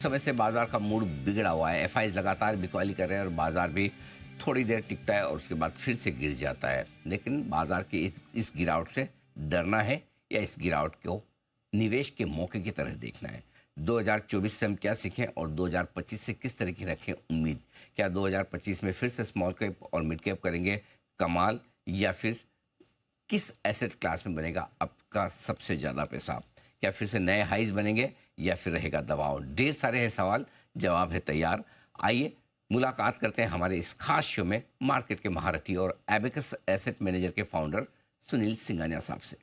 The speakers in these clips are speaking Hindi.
समय से बाजार का मूड बिगड़ा हुआ है। एफआईज लगातार बिकवाली कर रहे हैं और बाजार भी थोड़ी देर टिकता है और उसके बाद फिर से गिर जाता है। लेकिन बाजार की इस गिरावट से डरना है या इस गिरावट को निवेश के मौके की तरह देखना है? 2024 से हम क्या सीखें और 2025 से किस तरह की रखें उम्मीद? क्या 2025 में फिर से स्मॉल कैप और मिड कैप करेंगे कमाल, या फिर किस एसेट क्लास में बनेगा आपका सबसे ज़्यादा पैसा? क्या फिर से नए हाइज बनेंगे या फिर रहेगा दबाव? ढेर सारे हैं सवाल, जवाब है तैयार। आइए मुलाकात करते हैं हमारे इस खास शो में मार्केट के महारथी और एबेकस एसेट मैनेजर के फाउंडर सुनील सिंघानिया साहब से।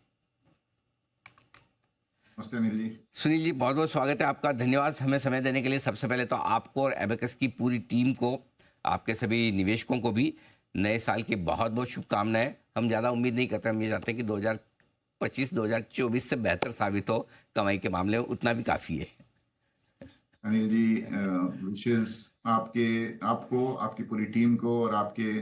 नमस्ते अनिल जी। सुनील जी, बहुत बहुत स्वागत है आपका। धन्यवाद हमें समय देने के लिए। सबसे पहले तो आपको और एबेकस की पूरी टीम को, आपके सभी निवेशकों को भी नए साल की बहुत बहुत शुभकामनाएं। हम ज़्यादा उम्मीद नहीं करते, हम ये चाहते हैं कि 2025 2024 से बेहतर साबित हो कमाई के मामले में, उतना भी काफ़ी है। अनिल जी, विशेष आपको, आपकी पूरी टीम को और आपके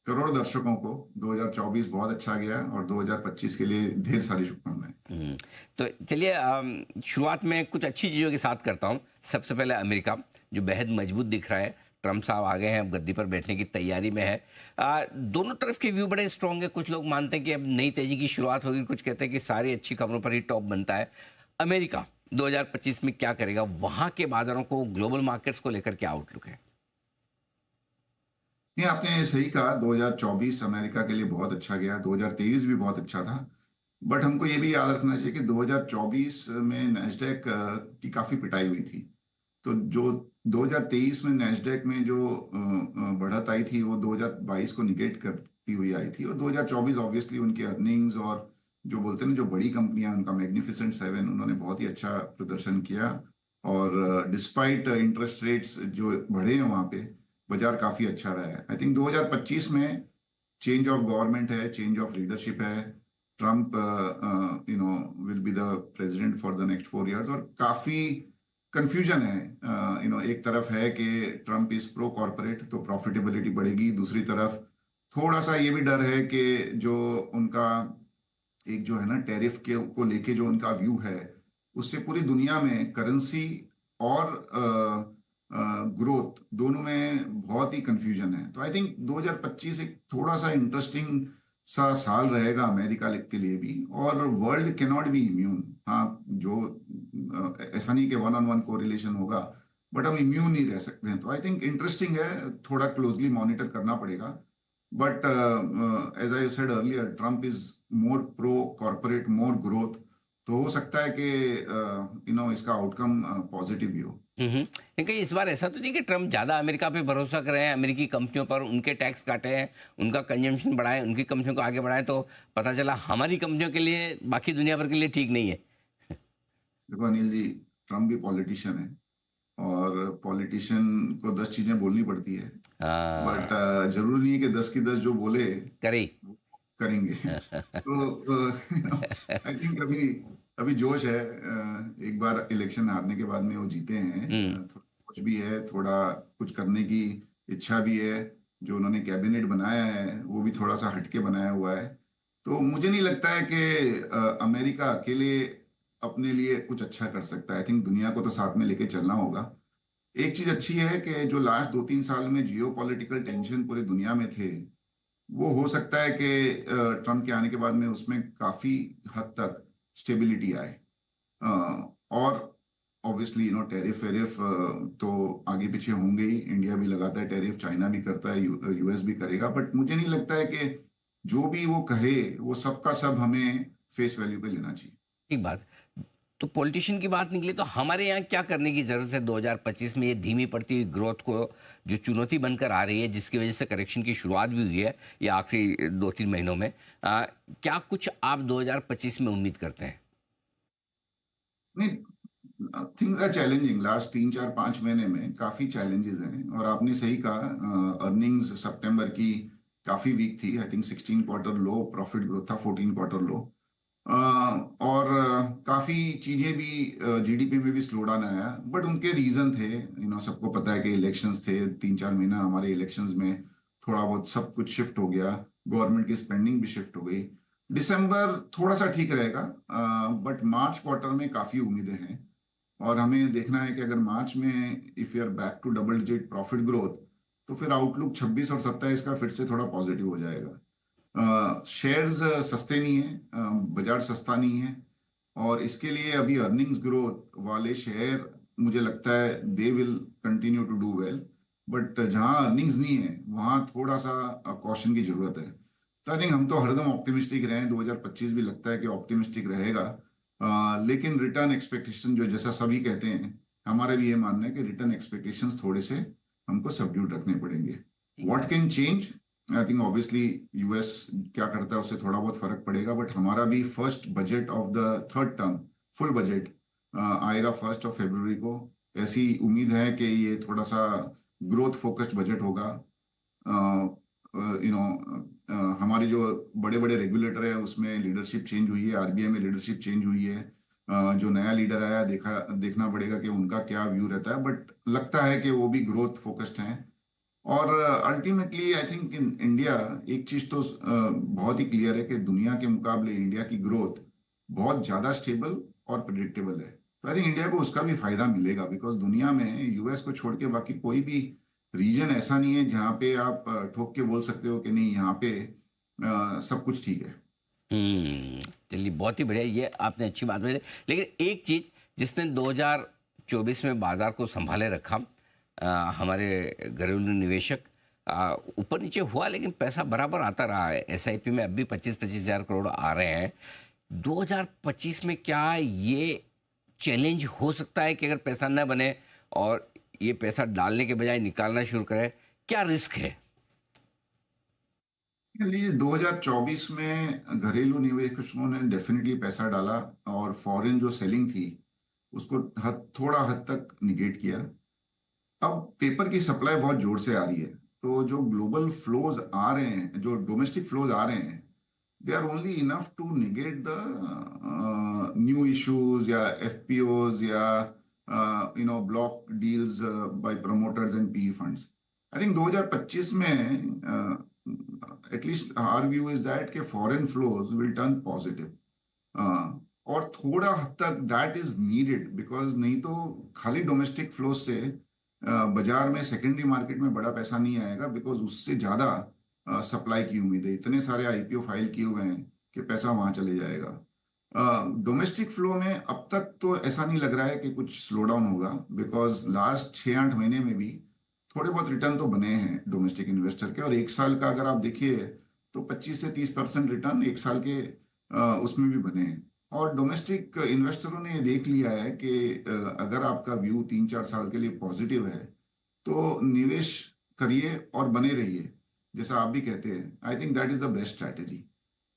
करोड़ों दर्शकों को 2024 बहुत अच्छा गया और 2025 के लिए ढेर सारी शुभकामनाएं। तो चलिए शुरुआत में कुछ अच्छी चीज़ों के साथ करता हूँ। सबसे पहले अमेरिका, जो बेहद मजबूत दिख रहा है। ट्रम्प साहब आ गए हैं, अब गद्दी पर बैठने की तैयारी में है। दोनों तरफ के व्यू बड़े स्ट्रांग है। कुछ लोग मानते हैं कि अब नई तेजी की शुरुआत होगी, कुछ कहते हैं कि सारी अच्छी खबरों पर ही टॉप बनता है। अमेरिका 2025 में क्या करेगा? वहाँ के बाजारों को, ग्लोबल मार्केट्स को लेकर क्या आउटलुक है? नहीं, आपने सही कहा, 2024 अमेरिका के लिए बहुत अच्छा गया, 2023 भी बहुत अच्छा था। बट हमको ये भी याद रखना चाहिए कि 2024 में नैस्डैक की काफी पिटाई हुई थी। तो जो 2023 में नैस्डैक में जो बढ़त आई थी वो 2022 को निगेट करती हुई आई थी। और 2024 ऑब्वियसली उनके अर्निंग्स और जो बोलते हैं ना, जो बड़ी कंपनियां, उनका मैग्निफिसेंट सेवन, उन्होंने बहुत ही अच्छा प्रदर्शन किया। और डिस्पाइट इंटरेस्ट रेट्स जो बढ़े हैं वहां पे, बाजार काफी अच्छा रहा है। आई थिंक 2025 में चेंज ऑफ गवर्नमेंट है, चेंज ऑफ लीडरशिप है। Trump will be the president for the next 4 years. और काफी कंफ्यूजन है। एक तरफ है कि ट्रम्प इज प्रो कॉर्पोरेट तो प्रॉफिटेबिलिटी बढ़ेगी, दूसरी तरफ थोड़ा सा ये भी डर है कि जो उनका एक जो है ना टैरिफ के को लेके जो उनका व्यू है, उससे पूरी दुनिया में करेंसी और ग्रोथ दोनों में बहुत ही कंफ्यूजन है। तो आई थिंक 2025 एक थोड़ा सा इंटरेस्टिंग सा साल रहेगा अमेरिका के लिए भी। और world can not be immune. हाँ, जो ऐसा नहीं कि वन ऑन वन कोरिलेशन होगा, बट हम इम्यून नहीं रह सकते हैं। तो आई थिंक इंटरेस्टिंग है, थोड़ा क्लोजली मॉनिटर करना पड़ेगा। But as I said earlier, Trump is more pro corporate, more growth. तो हो सकता है कि इसका आउटकम पॉजिटिव भी हो। लेकिन इस बार ऐसा तो नहीं कि ट्रम्प ज़्यादा अमेरिका पे भरोसा कर रहे हैं, अमेरिकी कंपनियों पर, उनके टैक्स काटे हैं, उनका कंजम्पशन बढ़ाए, उनकी कंपनियों को आगे बढ़ाए, तो पता चला हमारी कंपनियों के लिए, बाकी दुनिया भर के लिए ठीक नहीं है। देखो अनिल जी, ट्रम्प भी पॉलिटिशियन है और पॉलिटिशियन को 10 चीजें बोलनी पड़ती है। बट हाँ, जरूरी नहीं है कि 10 की 10 जो बोले करी। वो करेंगे। तो आई थिंक अभी अभी जोश है। एक बार इलेक्शन हारने के बाद में वो जीते हैं। हम्म। थोड़ा जोश भी है, थोड़ा कुछ करने की इच्छा भी है। जो उन्होंने कैबिनेट बनाया है वो भी थोड़ा सा हटके बनाया हुआ है। तो मुझे नहीं लगता है कि अमेरिका अकेले अपने लिए कुछ अच्छा कर सकता है। आई थिंक दुनिया को तो साथ में लेके चलना होगा। एक चीज अच्छी है कि जो लास्ट 2-3 साल में जियो पॉलिटिकल टेंशन पूरी दुनिया में थे, वो हो सकता है कि ट्रम्प के आने के बाद में उसमें काफी हद तक स्टेबिलिटी आए। और ऑब्वियसली टैरिफ वेरिफ तो आगे पीछे होंगे ही। इंडिया भी लगाता है टैरिफ, चाइना भी करता है, यूएस भी करेगा। बट मुझे नहीं लगता है कि जो भी वो कहे वो सबका सब हमें फेस वैल्यू पे लेना चाहिए। ठीक बात। तो पॉलिटिशियन की बात निकली तो हमारे यहाँ क्या करने की जरूरत है 2025 में? ये धीमी पड़ती हुई ग्रोथ को जो चुनौती बनकर आ रही है, जिसकी वजह से करेक्शन की शुरुआत भी हुई है ये आखिरी 2-3 महीनों में, क्या कुछ आप 2025 में उम्मीद करते हैं? नहीं, थिंग्स आर चैलेंजिंग। लास्ट 3-4-5 महीने में काफी चैलेंजेस हैं। और आपने सही कहा, अर्निंग्स सितंबर की काफी वीक थी। I think 16 quarter low, profit growth था 14 क्वार्टर लो। और काफी चीजें भी, जीडीपी में भी स्लो डाउन आया। बट उनके रीजन थे। सबको पता है कि इलेक्शंस थे 3-4 महीना, हमारे इलेक्शंस में थोड़ा बहुत सब कुछ शिफ्ट हो गया। गवर्नमेंट की स्पेंडिंग भी शिफ्ट हो गई। दिसंबर थोड़ा सा ठीक रहेगा, बट मार्च क्वार्टर में काफी उम्मीदें हैं। और हमें देखना है कि अगर मार्च में if you are back to double digit profit growth, तो फिर आउटलुक 26 और 27 का फिर से थोड़ा पॉजिटिव हो जाएगा। शेयर्स सस्ते नहीं है, बाजार सस्ता नहीं है, और इसके लिए अभी अर्निंग्स ग्रोथ वाले शेयर मुझे लगता है they will continue to do well. But जहां अर्निंग्स नहीं है वहां थोड़ा सा कॉशन की जरूरत है। तो आई थिंक हम तो हरदम ऑप्टिमिस्टिक रहे हैं, 2025 भी लगता है कि ऑप्टिमिस्टिक रहेगा। लेकिन रिटर्न एक्सपेक्टेशन जो जैसा सभी कहते हैं, हमारा भी ये मानना है कि रिटर्न एक्सपेक्टेशंस थोड़े से हमको सबड्यूट रखने पड़ेंगे। ठीक व्हाट है। Can change, I think obviously US क्या करता है उससे थोड़ा बहुत फर्क पड़ेगा, बट हमारा भी first budget of the third term, full budget आएगा 1 फरवरी को। ऐसी उम्मीद है कि ये थोड़ा सा ग्रोथ फोकस्ड बजट होगा। हमारे जो बड़े बड़े रेगुलेटर है उसमें लीडरशिप चेंज हुई है, आरबीआई में लीडरशिप चेंज हुई है। जो नया लीडर आया देखना पड़ेगा कि उनका क्या व्यू रहता है, बट लगता है कि वो भी ग्रोथ फोकस्ड हैं। और ultimately I think in India एक चीज तो बहुत ही क्लियर है कि दुनिया के मुकाबले इंडिया की ग्रोथ बहुत ज्यादा स्टेबल और प्रिडिक्टेबल है। तो आई थिंक इंडिया को उसका भी फायदा मिलेगा, बिकॉज दुनिया में यूएस को छोड़ के बाकी कोई भी रीजन ऐसा नहीं है जहाँ पे आप ठोक के बोल सकते हो कि नहीं यहाँ पे सब कुछ ठीक है। चलिए बहुत ही बढ़िया, ये आपने अच्छी बात बताई। लेकिन एक चीज़ जिसने 2024 में बाजार को संभाले रखा, हमारे घरेलू निवेशक, ऊपर नीचे हुआ लेकिन पैसा बराबर आता रहा है। एसआईपी में अब भी 25-25 हज़ार करोड़ आ रहे हैं। 2025 में क्या ये चैलेंज हो सकता है कि अगर पैसा न बने और ये पैसा डालने के बजाय निकालना शुरू करे, क्या रिस्क है? लिए 2024 में घरेलू निवेशकों ने डेफिनेटली पैसा डाला, और फॉरेन जो सेलिंग थी उसको थोड़ा हद तक निगेट किया। अब पेपर की सप्लाई बहुत जोर से आ रही है, तो जो ग्लोबल फ्लोज आ रहे हैं, जो डोमेस्टिक फ्लोज आ रहे हैं, they are only enough to negate the new issues या एफपीओज या block deals by promoters and P funds. I think 2025 में at least our view is that के foreign flows will turn positive. और थोड़ा हद तक दैट इज नीडेड, बिकॉज नहीं तो खाली डोमेस्टिक फ्लो से बाजार में सेकेंडरी मार्केट में बड़ा पैसा नहीं आएगा, बिकॉज उससे ज्यादा सप्लाई की उम्मीद है। इतने सारे आईपीओ फाइल किए हुए हैं कि पैसा वहां चले जाएगा। डोमेस्टिक फ्लो में अब तक तो ऐसा नहीं लग रहा है कि कुछ स्लो डाउन होगा, बिकॉज लास्ट 6-8 महीने में भी थोड़े बहुत रिटर्न तो बने हैं डोमेस्टिक इन्वेस्टर के। और एक साल का अगर आप देखिए तो 25 से 30% रिटर्न एक साल के उसमें भी बने हैं। और डोमेस्टिक इन्वेस्टरों ने ये देख लिया है कि अगर आपका व्यू 3-4 साल के लिए पॉजिटिव है तो निवेश करिए और बने रहिए, जैसा आप भी कहते हैं। आई think that is the best strategy,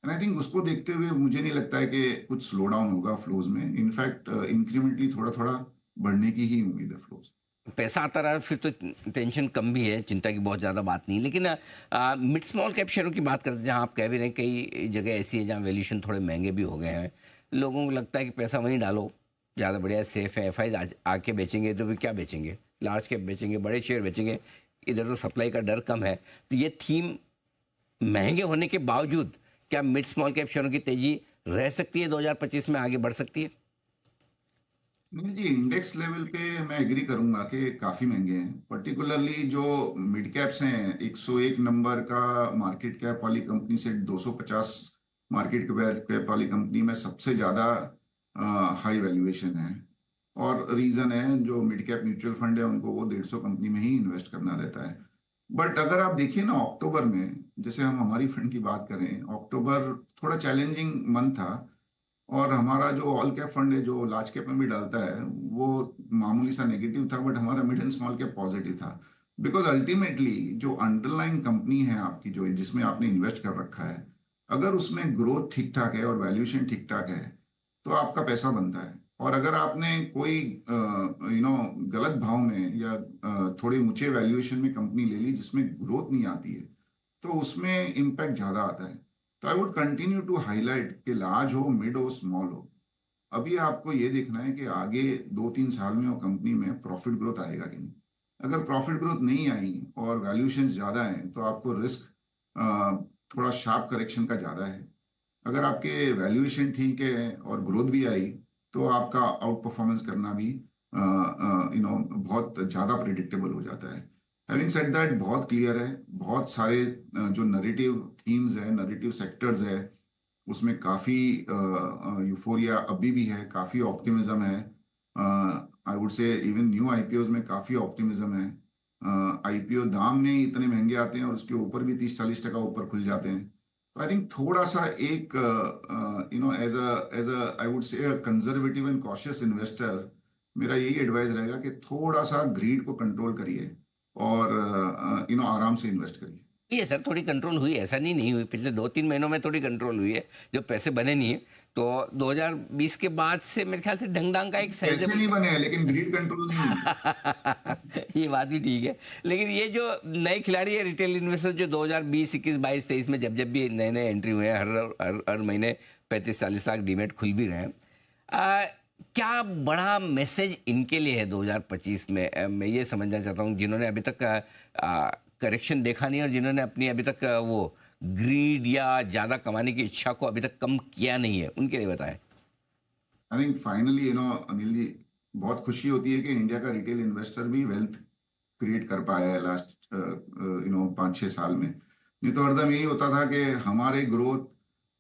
and I think उसको देखते हुए मुझे नहीं लगता है कि कुछ स्लो डाउन होगा फ्लोज में। इनफैक्ट इंक्रीमेंटली थोड़ा थोड़ा बढ़ने की ही उम्मीद है फ्लोज। पैसा आता रहा फिर तो टेंशन कम भी है, चिंता की बहुत ज़्यादा बात नहीं। लेकिन मिड स्मॉल कैप शेयरों की बात करते हैं, जहाँ आप कह भी रहे हैं कई जगह ऐसी है जहाँ वैल्यूएशन थोड़े महंगे भी हो गए हैं। लोगों को लगता है कि पैसा वहीं डालो, ज़्यादा बढ़िया सेफ है। एफ आई आके बेचेंगे तो फिर क्या बेचेंगे, लार्ज कैप बेचेंगे, बड़े शेयर बेचेंगे, इधर तो सप्लाई का डर कम है। तो ये थीम महंगे होने के बावजूद क्या मिड स्मॉल कैप शेयरों की तेजी रह सकती है, 2025 में आगे बढ़ सकती है? नहीं जी, इंडेक्स लेवल पे मैं एग्री करूंगा कि काफी महंगे हैं। पर्टिकुलरली जो मिड कैप्स हैं, 101 नंबर का मार्केट कैप वाली कंपनी से 250 मार्केट कैप वाली कंपनी में सबसे ज्यादा हाई वैल्यूएशन है। और रीजन है जो मिड कैप म्यूचुअल फंड है उनको वो 150 कंपनी में ही इन्वेस्ट करना रहता है। बट अगर आप देखिए ना अक्टूबर में, जैसे हम हमारी फंड की बात करें, अक्टूबर थोड़ा चैलेंजिंग मंथ था। और हमारा जो ऑल कैप फंड है जो लार्ज कैप में भी डालता है वो मामूली सा नेगेटिव था, बट हमारा mid and small cap positive था। बिकॉज अल्टीमेटली जो अंडरलाइन कंपनी है आपकी, जो जिसमें आपने इन्वेस्ट कर रखा है, अगर उसमें ग्रोथ ठीक ठाक है और वैल्यूएशन ठीक ठाक है तो आपका पैसा बनता है। और अगर आपने कोई गलत भाव में या थोड़े ऊंचे वैल्यूएशन में कंपनी ले ली जिसमें ग्रोथ नहीं आती है, तो उसमें इम्पैक्ट ज्यादा आता है। तो I would continue to highlight कि लार्ज हो, मिड हो, स्मॉल हो, अभी आपको ये देखना है कि आगे 2-3 साल में वो कंपनी में प्रॉफिट ग्रोथ आएगा कि नहीं। अगर प्रॉफिट ग्रोथ नहीं आई और वैल्यूएशन ज्यादा है तो आपको रिस्क थोड़ा शार्प करेक्शन का ज्यादा है। अगर आपके वैल्यूएशन ठीक है और ग्रोथ भी आई तो आपका आउट परफॉर्मेंस करना भी बहुत ज़्यादा प्रिडिक्टेबल हो जाता है। हैविंग सेड दैट, बहुत क्लियर है, बहुत सारे जो नरेटिव थीम्स है, नरेटिव सेक्टर्स है, उसमें काफ़ी यूफोरिया अभी भी है, काफ़ी ऑप्टिमिज्म है। आई वुड से इवन न्यू आईपीओज में काफ़ी ऑप्टिमिज्म है। आईपीओ दाम में ही इतने महंगे आते हैं और उसके ऊपर भी 30-40% ऊपर खुल जाते हैं। तो आई थिंक थोड़ा सा एक as a I would say conservative and cautious investor, मेरा यही एडवाइस रहेगा कि थोड़ा सा ग्रीड को कंट्रोल करिए और आराम से इन्वेस्ट करिए। हुई है सर, थोड़ी कंट्रोल हुई है, ऐसा नहीं हुई। पिछले 2-3 महीनों में थोड़ी कंट्रोल हुई है, जो पैसे बने नहीं है। तो 2020 के बाद से मेरे ख्याल से ढंग का एक पैसे साइजेबल नहीं बने हैं लेकिन ग्रीड कंट्रोल नहीं हुई है। ये बात भी ठीक है। लेकिन ये जो नए खिलाड़ी है, रिटेल इन्वेस्टर, जो 2020, 21, 22, 23 में जब जब भी नए नए एंट्री हुए हैं, हर महीने 35-40 लाख डीमेट खुल भी रहे हैं। आ, क्या बड़ा मैसेज इनके लिए है 2025 में? मैं ये समझना चाहता हूँ, जिन्होंने अभी तक करेक्शन देखा नहीं और जिन्होंने अपनी अभी तक वो ग्रीड या ज़्यादा कमाने की इच्छा को अभी तक कम किया नहीं है, उनके लिए बताएं। I think finally Anil ji, बहुत खुशी होती है कि इंडिया का रिटेल इन्वेस्टर भी वेल्थ क्रिएट कर पाया है लास्ट 5-6 साल में। नहीं तो हरदम यही होता था कि हमारे ग्रोथ,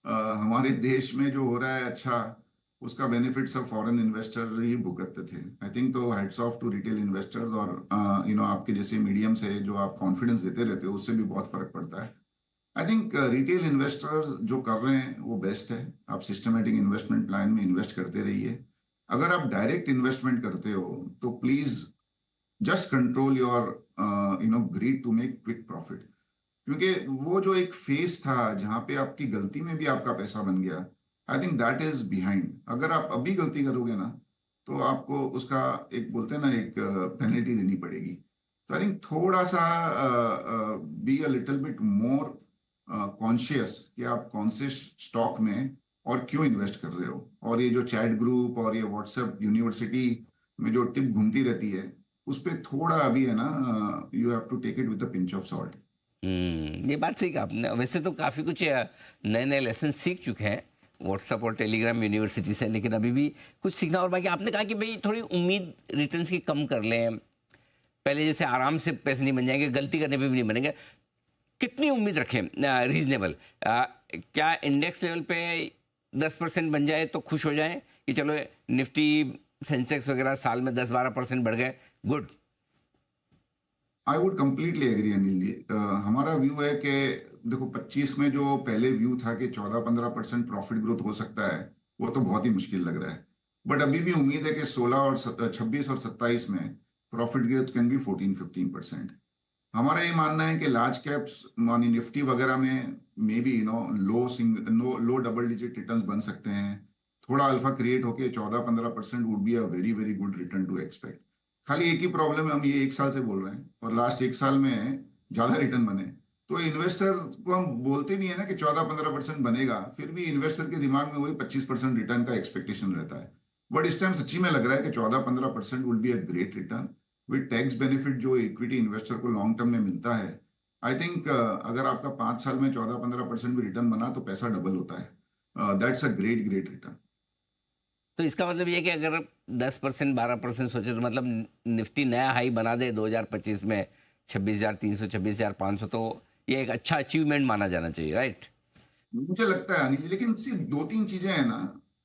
हमारे देश में जो हो रहा है अच्छा, उसका बेनिफिट सब फॉरेन इन्वेस्टर ही भुगतते थे। आई थिंक तो hats off to retail investors, और आपके जैसे मीडियम से जो आप कॉन्फिडेंस देते रहते हो, उससे भी बहुत फर्क पड़ता है। आई थिंक रिटेल इन्वेस्टर्स जो कर रहे हैं वो बेस्ट है। आप सिस्टमेटिक इन्वेस्टमेंट प्लान में इन्वेस्ट करते रहिए। अगर आप डायरेक्ट इन्वेस्टमेंट करते हो तो please just control your greed to make quick profit. क्योंकि वो जो एक फेस था जहां पे आपकी गलती में भी आपका पैसा बन गया, आई थिंक दैट इज बिहाइंड। अगर आप अभी गलती करोगे ना, तो आपको उसका एक बोलते हैं ना, एक पेनल्टी देनी पड़ेगी। तो आई थिंक थोड़ा सा be a little bit more conscious कि आप कौन से स्टॉक में और क्यों इन्वेस्ट कर रहे हो। और ये जो चैट ग्रुप और ये व्हाट्सएप यूनिवर्सिटी में जो टिप घूमती रहती है, उस पर थोड़ा अभी है ना, you have to take it with a pinch of salt. ये बात सही कहा आपने। वैसे तो काफ़ी कुछ नए नए लेसन सीख चुके हैं व्हाट्सएप और टेलीग्राम यूनिवर्सिटी से, लेकिन अभी भी कुछ सीखना और बाकी। आपने कहा कि भाई थोड़ी उम्मीद रिटर्न्स की कम कर लें, पहले जैसे आराम से पैसे नहीं बन जाएंगे, गलती करने पे भी नहीं बनेंगे। कितनी उम्मीद रखें रीजनेबल? क्या इंडेक्स लेवल पे 10% बन जाए तो खुश हो जाएं कि चलो निफ्टी, सेंसेक्स वगैरह साल में 10-12% बढ़ गए, good? I would completely agree Anil ji. हमारा व्यू है कि देखो, 25 में जो पहले व्यू था कि 14-15% प्रॉफिट ग्रोथ हो सकता है, वो तो बहुत ही मुश्किल लग रहा है। बट अभी भी उम्मीद है कि 26 और 27 में प्रॉफिट ग्रोथ कैन बी 14-15%। हमारा ये मानना है कि लार्ज कैप्स मानी निफ्टी वगैरह में may be low double digit returns बन सकते हैं। थोड़ा अल्फा क्रिएट होके 14-15% would be a very very good return to expect. खाली एक ही प्रॉब्लम है, हम ये 1 साल से बोल रहे हैं और लास्ट 1 साल में ज्यादा रिटर्न बने। तो इन्वेस्टर को हम बोलते भी है ना कि 14-15% बनेगा, फिर भी इन्वेस्टर के दिमाग में वही 25% रिटर्न का एक्सपेक्टेशन रहता है। बट इस टाइम सच्ची में लग रहा है कि 14-15% would be a great return with tax benefit जो इक्विटी इन्वेस्टर को लॉन्ग टर्म में मिलता है। आई थिंक अगर आपका 5 साल में 14-15% भी रिटर्न बना तो पैसा डबल होता है। That's a great great return. तो इसका मतलब ये है कि अगर 10%, 12% सोचे तो मतलब निफ्टी नया हाई बना दे 2025 में 26,300, 26,500, तो ये एक अच्छा अचीवमेंट माना जाना चाहिए, राइट? मुझे लगता है अनिल, लेकिन सिर्फ 2-3 चीजें हैं ना,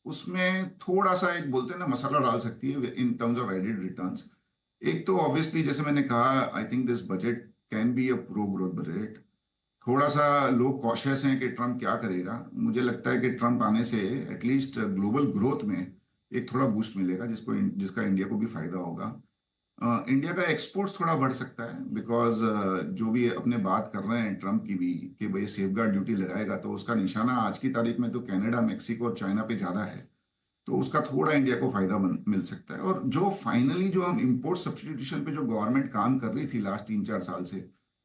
उसमें थोड़ा सा एक बोलते हैं ना मसाला डाल सकती है in terms of added returns. एक तो ऑब्वियसली जैसे मैंने कहा, I think this budget can be a pro growth budget. थोड़ा सा लोग कॉशियस हैं कि ट्रम्प क्या करेगा। मुझे लगता है कि ट्रम्प आने से एटलीस्ट ग्लोबल ग्रोथ में एक थोड़ा बूस्ट मिलेगा, जिसका इंडिया को भी फायदा होगा। इंडिया का एक्सपोर्ट्स थोड़ा बढ़ सकता है बिकॉज जो भी अपने बात कर रहे हैं ट्रम्प की भी कि भाई सेफ गार्ड ड्यूटी लगाएगा, तो उसका निशाना आज की तारीख में तो कनाडा, मेक्सिको और चाइना पे ज्यादा है। तो उसका थोड़ा इंडिया को फायदा मिल सकता है। और जो फाइनली जो हम इंपोर्ट सब्स्टिट्यूशन पे जो गवर्नमेंट काम कर रही थी लास्ट 3-4 साल से,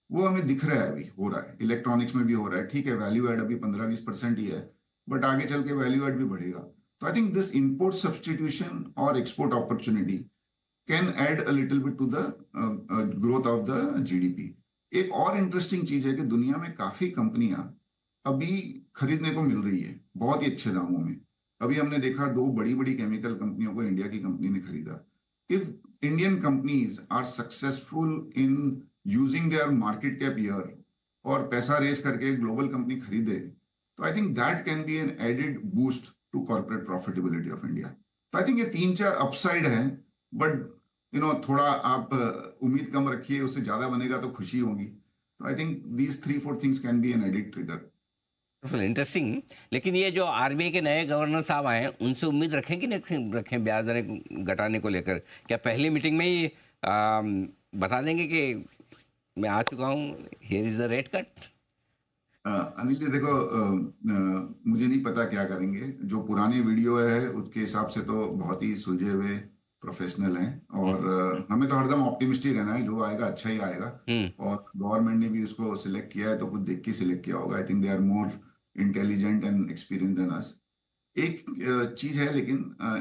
वो हमें दिख रहा है, अभी हो रहा है। इलेक्ट्रॉनिक्स में भी हो रहा है, ठीक है, वैल्यू एड अभी 15-20% ही है, बट आगे चल के वैल्यू एड भी बढ़ेगा। तो I think this import substitution और export opportunity can add a little bit to the growth of the GDP. एक और इंटरेस्टिंग चीज है कि दुनिया में काफी कंपनियां अभी खरीदने को मिल रही है बहुत ही अच्छे दामों में। अभी हमने देखा 2 बड़ी बड़ी केमिकल कंपनियों को इंडिया की कंपनी ने खरीदा। if Indian companies are successful in using their market cap year और पैसा रेस करके ग्लोबल कंपनी खरीदे, तो I think that can be an added boost to corporate profitability of India. तो आई थिंक ये 3-4 अपसाइड है, बट थोड़ा आप उम्मीद कम रखिए, उससे ज्यादा बनेगा तो खुशी होगी। तो I think these 3-4 things can be an added trigger. Interesting. लेकिन ये जो आरबीआई के नए गवर्नर साहब आए हैं, उनसे उम्मीद रखें कि नहीं रखें ब्याज दरें घटाने को लेकर? क्या पहली मीटिंग में ही बता देंगे कि मैं आ चुका हूँ, here is the rate cut? Anil ji देखो, मुझे नहीं पता क्या करेंगे। जो पुरानी वीडियो है उसके हिसाब से तो बहुत ही सुलझे हुए प्रोफेशनल हैं, और हमें तो हरदम ऑप्टिमिस्टिक रहना है, जो आएगा अच्छा ही आएगा। और गवर्नमेंट ने भी उसको सिलेक्ट किया है तो कुछ देख के सिलेक्ट किया होगा। I think they are more intelligent and experience than us. एक चीज है लेकिन,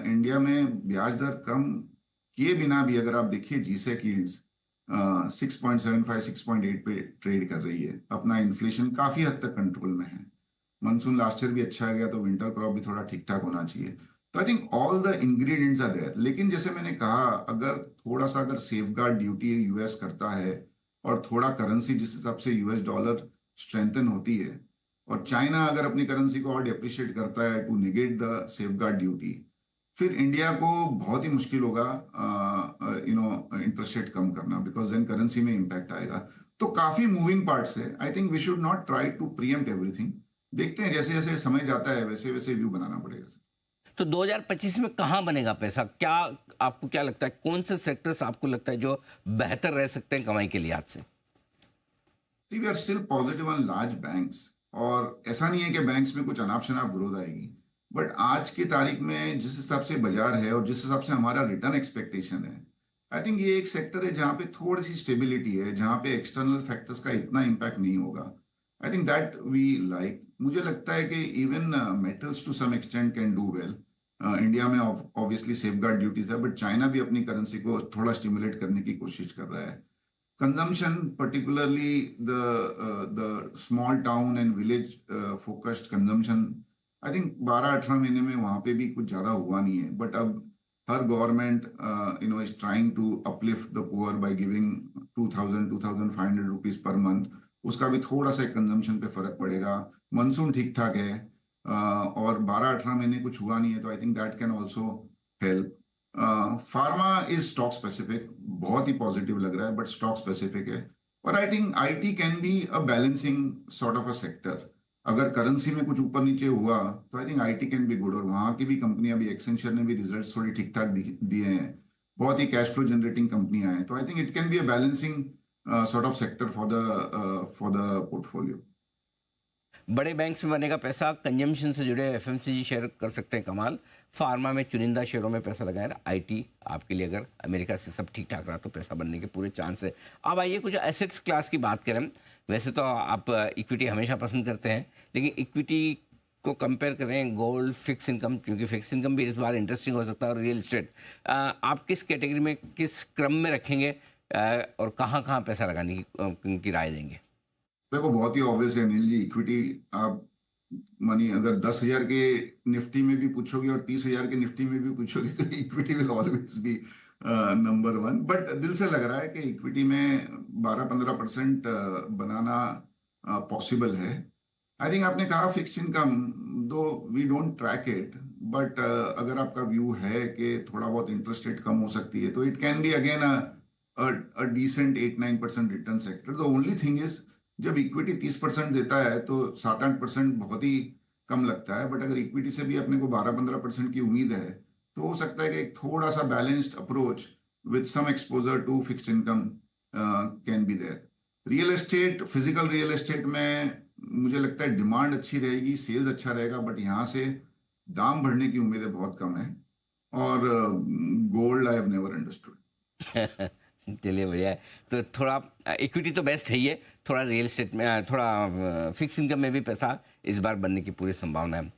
इंडिया में ब्याज दर कम किए बिना भी अगर आप देखिए जीसेक यील्ड्स 6.75 6.8 पे ट्रेड कर रही है। अपना इन्फ्लेशन काफी हद तक कंट्रोल में है। मानसून लास्ट ईयर भी अच्छा गया, तो विंटर क्रॉप भी थोड़ा ठीक ठाक होना चाहिए। तो I think all the ingredients are there. लेकिन जैसे मैंने कहा, अगर थोड़ा सा अगर सेफगार्ड ड्यूटी यूएस करता है, और थोड़ा करेंसी जिस हिसाब से यूएस डॉलर स्ट्रेंथन होती है, और चाइना अगर अपनी करेंसी को और डिप्रिशिएट करता है to negate the safeguard duty, फिर इंडिया को बहुत ही मुश्किल होगा इंटरेस्ट रेट कम करना, बिकॉज देन करेंसी में इंपैक्ट आएगा। तो काफी मूविंग पार्ट्स है। I think we should not try to preempt everything. देखते हैं, जैसे जैसे समय जाता है वैसे वैसे व्यू बनाना पड़ेगा। तो 2025 में कहाँ बनेगा पैसा? क्या आपको क्या लगता है, कौन से सेक्टर्स आपको लगता है जो बेहतर रह सकते हैं कमाई के लिहाज से? We are still positive on large banks, और ऐसा नहीं है कि बैंक्स में कुछ अनाप शनाप ग्रोथ आएगी, बट आज की तारीख में जिस हिसाब से बाजार है और जिस हिसाब से हमारा रिटर्न एक्सपेक्टेशन है, आई थिंक ये एक सेक्टर है जहां पे थोड़ी सी स्टेबिलिटी है, जहां पे एक्सटर्नल फैक्टर्स का इतना इम्पैक्ट नहीं होगा। I think that we like. मुझे लगता है कि even metals to some extent can do well. India में ऑब्वियसली सेफगार्ड ड्यूटीज है, बट चाइना भी अपनी करेंसी को थोड़ा स्टिमुलेट करने की कोशिश कर रहा है। Consumption, particularly the small town and village focused consumption, I think 12-18 महीने में वहां पे भी कुछ ज्यादा हुआ नहीं है। बट अब हर government is trying to uplift the poor by giving 2,000-2,500 rupees per month. उसका भी थोड़ा सा कंजम्पशन पे फर्क पड़ेगा। मानसून ठीक ठाक है, और 12-18 महीने कुछ हुआ नहीं है, तो I think that can also help. Pharma is stock specific, बहुत ही पॉजिटिव लग रहा है, बट स्टॉक स्पेसिफिक है। और I think IT can be a balancing sort of a sector. अगर करेंसी में कुछ ऊपर नीचे हुआ तो I think IT can be good. और वहां की भी कंपनियां, भी एक्सेंचर ने भी रिजल्ट्स थोड़ी ठीक ठाक दिए हैं, बहुत ही कैश फ्लो जनरेटिंग कंपनियां हैं। तो I think it can be a balancing sort of sector for the portfolio. बड़े बैंक्स में बनेगा पैसा, कंजम्पशन से जुड़े एफएमसीजी शेयर कर सकते हैं कमाल, फार्मा में चुनिंदा शेयरों में पैसा लगाएगा, आईटी आपके लिए अगर अमेरिका से सब ठीक ठाक रहा तो पैसा बनने के पूरे चांस है। अब आइए कुछ एसेट्स क्लास की बात करें। वैसे तो आप इक्विटी हमेशा पसंद करते हैं, लेकिन इक्विटी को कंपेयर करें गोल्ड, फिक्स इनकम, क्योंकि फिक्स इनकम भी इस बार इंटरेस्टिंग हो सकता है, और रियल इस्टेट, आप किस कैटेगरी में, किस क्रम में रखेंगे, और कहाँ कहाँ पैसा लगाने की राय देंगे? देखो, बहुत ही ऑब्वियस है अनिल जी, इक्विटी आप मनी अगर 10,000 के निफ्टी में भी पूछोगे और 30,000 के निफ्टी में भी पूछोगे, तो equity will always be number one. But दिल से लग रहा है कि इक्विटी में 12-15% बनाना पॉसिबल है। आई थिंक आपने कहा fix income, though we don't track it, but अगर आपका व्यू है कि थोड़ा बहुत इंटरेस्ट रेट कम हो सकती है, तो it can be again a decent 8-9% return sector. The only thing is, जब इक्विटी 30% देता है तो 7-8% बहुत ही कम लगता है। बट अगर इक्विटी से भी अपने को 12-15% की उम्मीद है, तो हो सकता है कि एक थोड़ा सा balanced approach with some exposure to fixed income can be there. Real estate, physical real estate में मुझे लगता है डिमांड अच्छी रहेगी, सेल्स अच्छा रहेगा, बट यहाँ से दाम बढ़ने की उम्मीदें बहुत कम है। और gold I have never understood. चलिए बढ़िया है। तो थोड़ा इक्विटी तो बेस्ट है, ये थोड़ा रियल एस्टेट में, थोड़ा फिक्स इनकम में भी पैसा इस बार बनने की पूरी संभावना है।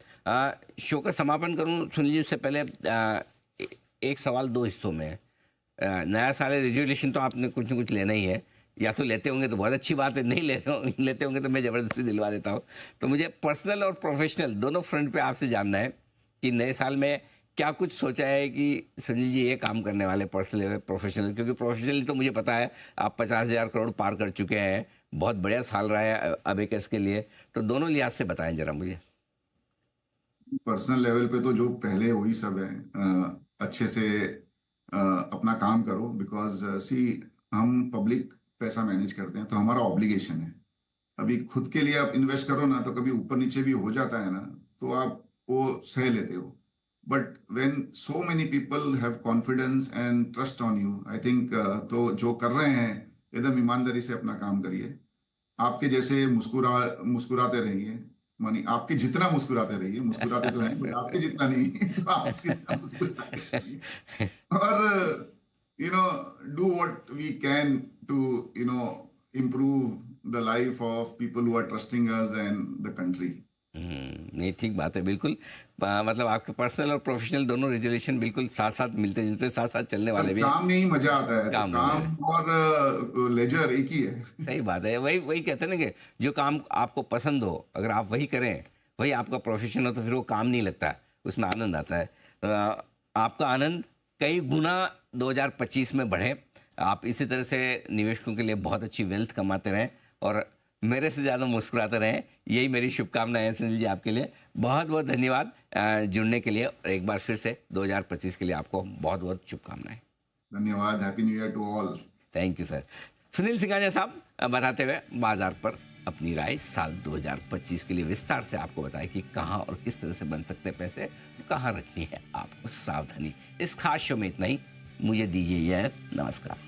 शो का समापन करूं सुनील जी, उससे पहले एक सवाल दो हिस्सों में है। नया साल रेजोल्यूशन तो आपने कुछ ना कुछ लेना ही है, या तो लेते होंगे तो बहुत अच्छी बात है, नहीं लेते होंगे तो मैं ज़बरदस्ती दिलवा देता हूँ। तो मुझे पर्सनल और प्रोफेशनल दोनों फ्रंट पे आपसे जानना है कि नए साल में क्या कुछ सोचा है कि सुनील जी ये काम करने वाले पर्सनल प्रोफेशनल, क्योंकि प्रोफेशनली तो मुझे पता है आप 50,000 करोड़ पार कर चुके हैं, बहुत बढ़िया साल रहा है अबेकस के लिए, तो दोनों लिहाज से बताएं जरा मुझे। पर्सनल लेवल पे तो जो पहले वही सब है, अच्छे से अपना काम करो, बिकॉज सी हम पब्लिक पैसा मैनेज करते हैं तो हमारा ऑब्लिगेशन है। अभी खुद के लिए आप इन्वेस्ट करो ना, तो कभी ऊपर नीचे भी हो जाता है ना, तो आप वो सह लेते हो। But when so many people have confidence and trust on you, I think तो जो कर रहे हैं एकदम ईमानदारी से अपना काम करिए। आपके जैसे मुस्कुराते रहिए, मानी आपके जितना मुस्कुराते रहिए, मुस्कुराते तो हैं बट आपके जितना नहीं तो आपके जितना मुस्कुराते रहिए। और do what we can to improve the life of people who are trusting us and the country. नहीं, ठीक बात है बिल्कुल। मतलब आपके पर्सनल और प्रोफेशनल दोनों रेजोल्यूशन बिल्कुल साथ साथ मिलते जुलते, साथ साथ चलने पर वाले भी हैं। काम में ही मजा आता है, तो काम में काम और लेजर एक ही है। सही बात है, वही वही कहते हैं ना कि जो काम आपको पसंद हो अगर आप वही करें, वही आपका प्रोफेशन हो, तो फिर वो काम नहीं लगता, उसमें आनंद आता है। आपका आनंद कई गुना 2025 में बढ़े, आप इसी तरह से निवेशकों के लिए बहुत अच्छी वेल्थ कमाते रहें और मेरे से ज़्यादा मुस्कुराते रहें, यही मेरी शुभकामनाएं हैं सुनील जी आपके लिए। बहुत बहुत धन्यवाद जुड़ने के लिए, और एक बार फिर से 2025 के लिए आपको बहुत बहुत शुभकामनाएं। धन्यवाद। Happy new year to all. Thank you sir. Sunil Singhania साहब बताते हुए बाजार पर अपनी राय साल 2025 के लिए विस्तार से आपको बताया कि कहां और किस तरह से बन सकते हैं पैसे, कहां रखनी है आपको सावधानी। इस खास शो में इतना ही, मुझे दीजिए इजाजत, नमस्कार।